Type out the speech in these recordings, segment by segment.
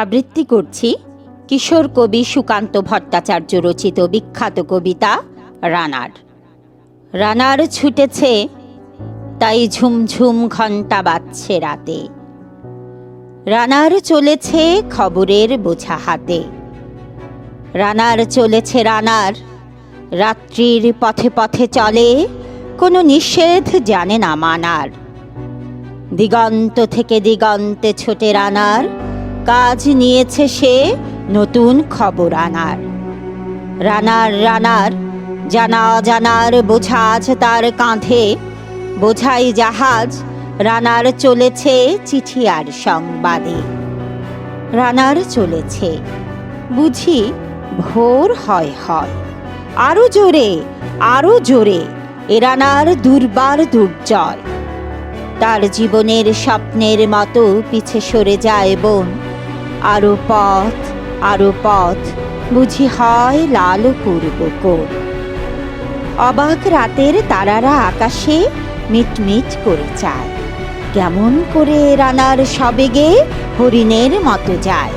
আবৃত্তি করছি কিশোর কবি সুকান্ত ভট্টাচার্য রচিত বিখ্যাত কবিতা রানার। রানার ছুটেছে তাই ঝুমঝুম ঘণ্টা বাজছে রাতে, রানার চলেছে খবরের বোঝা হাতে। রানার চলেছে রানার, রাত্রির পথে পথে চলে, কোনো নিষেধ জানে না মানার। দিগন্ত থেকে দিগন্তে ছোটে রানার, কাজ নিয়েছে সে নতুন খবর আনার। রানার রানার জানা অজানার বোঝা আজ তার কাঁধে, বোঝাই জাহাজ রানার চলেছে চিঠি আর সংবাদে। রানার চলেছে বুঝি ভোর হয় হয়, আরো জোরে আরো জোরে এ রানার দুর্বার দুর্জয়। তার জীবনের স্বপ্নের মতো পিছে সরে যায় বন, আরো পথ আরো পথ বুঝি হয় লাল পূর্ব কোণ। অবাক রাতের তারারা আকাশে মিটমিট করে চায়, কেমন করে রানার সবেগে হরিণের মতো যায়।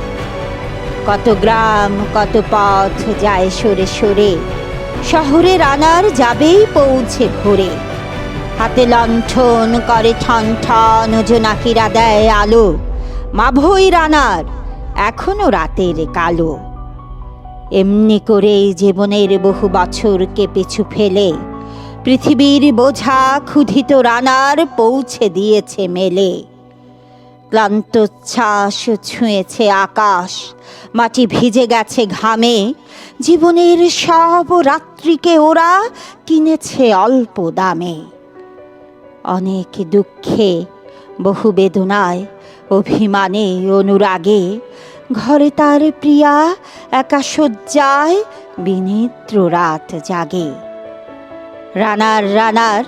কত গ্রাম কত পথ যায় সরে সরে, শহরে রানার যাবেই পৌঁছে ভোরে। হাতে লণ্ঠন করে ঠন ঠন, জোনাকিরা দেয় আলো, মাভই রানার এখনো রাতের কালো। এমনি করেই জীবনের বহু বছরকে পিছু ফেলে, পৃথিবীর বোঝা ক্ষুধিত রানার পৌঁছে দিয়েছে মেলে। ক্লান্তোচ্ছ্বাস ছুঁয়েছে আকাশ, মাটি ভিজে গেছে ঘামে, জীবনের সব রাত্রিকে ওরা কিনেছে অল্প দামে। অনেক দুঃখে বহু বেদনায় অভিমানে অনুরাগে, ঘরে তার প্রিয়া একা শয্যায় বিনিদ্র রাত জাগে। রানার রানার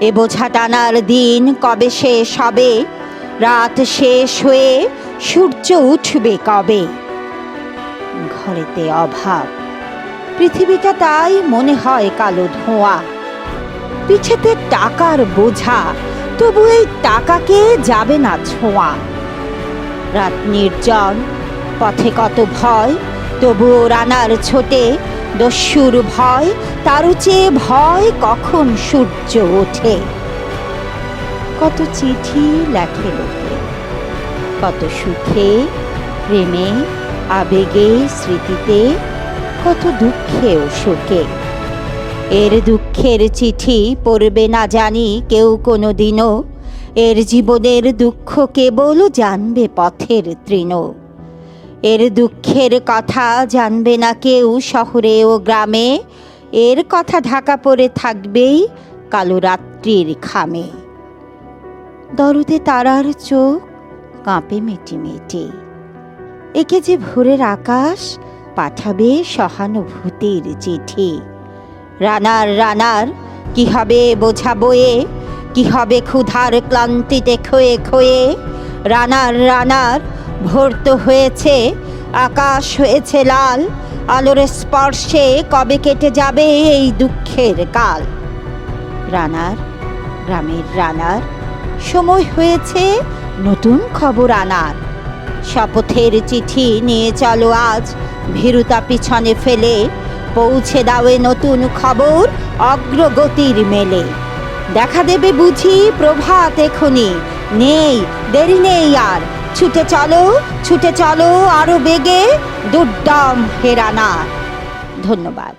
এ বোঝা টানার দিন কবে শেষ হবে, রাত শেষ হয়ে সূর্য উঠবে কবে। ঘরেতে অভাব, পৃথিবীটা তাই মনে হয় কালো ধোঁয়া। পিছেতে টাকার বোঝা, তবু এই টাকাকে যাবে না ছোঁয়া। রাত নির্জন, পথে কত ভয়, তবুও রানার ছোটে দস্যুর ভয়, তারও চেয়ে ভয় কখন সূর্য ওঠে। কত চিঠি লেখে লোকে, কত সুখে প্রেমে আবেগে স্মৃতিতে, কত দুঃখে ও শোকে। এর দুঃখের চিঠি পড়বে না জানি কেউ কোনো দিনও, এর জীবনের দুঃখ কেবল জানবে পথের তৃণ। এর দুঃখের কথা জানবে না কেউ শহরে ও গ্রামে, এর কথা ঢাকা পড়ে থাকবেই কালো রাত্রির খামে। দরদে তারার চোখ কাঁপে মিটি মিটি, একে যে ভোরের আকাশ পাঠাবে সহানুভূতির চিঠি। রানার রানার কি হবে বোঝা বয়ে, কি হবে ক্ষুধার ক্লান্তিতে ক্ষয়ে ক্ষয়ে। রানার রানার ভোর তো হয়েছে, আকাশ হয়েছে লাল, আলোর স্পর্শে কবে কেটে যাবে এই দুঃখের কাল। রানার গ্রামের রানার সময় হয়েছে নতুন খবর আনার। শপথের চিঠি নিয়ে চলো আজ ভীরুতা পিছনে ফেলে, পৌঁছে দাও নতুন খবর অগ্রগতির মেলে। দেখা দেবে বুঝি প্রভাত এখনি, নেই দেরি নেই আর, ছুটে চলো আরো বেগে দুর্দম হে রানার। ধন্যবাদ।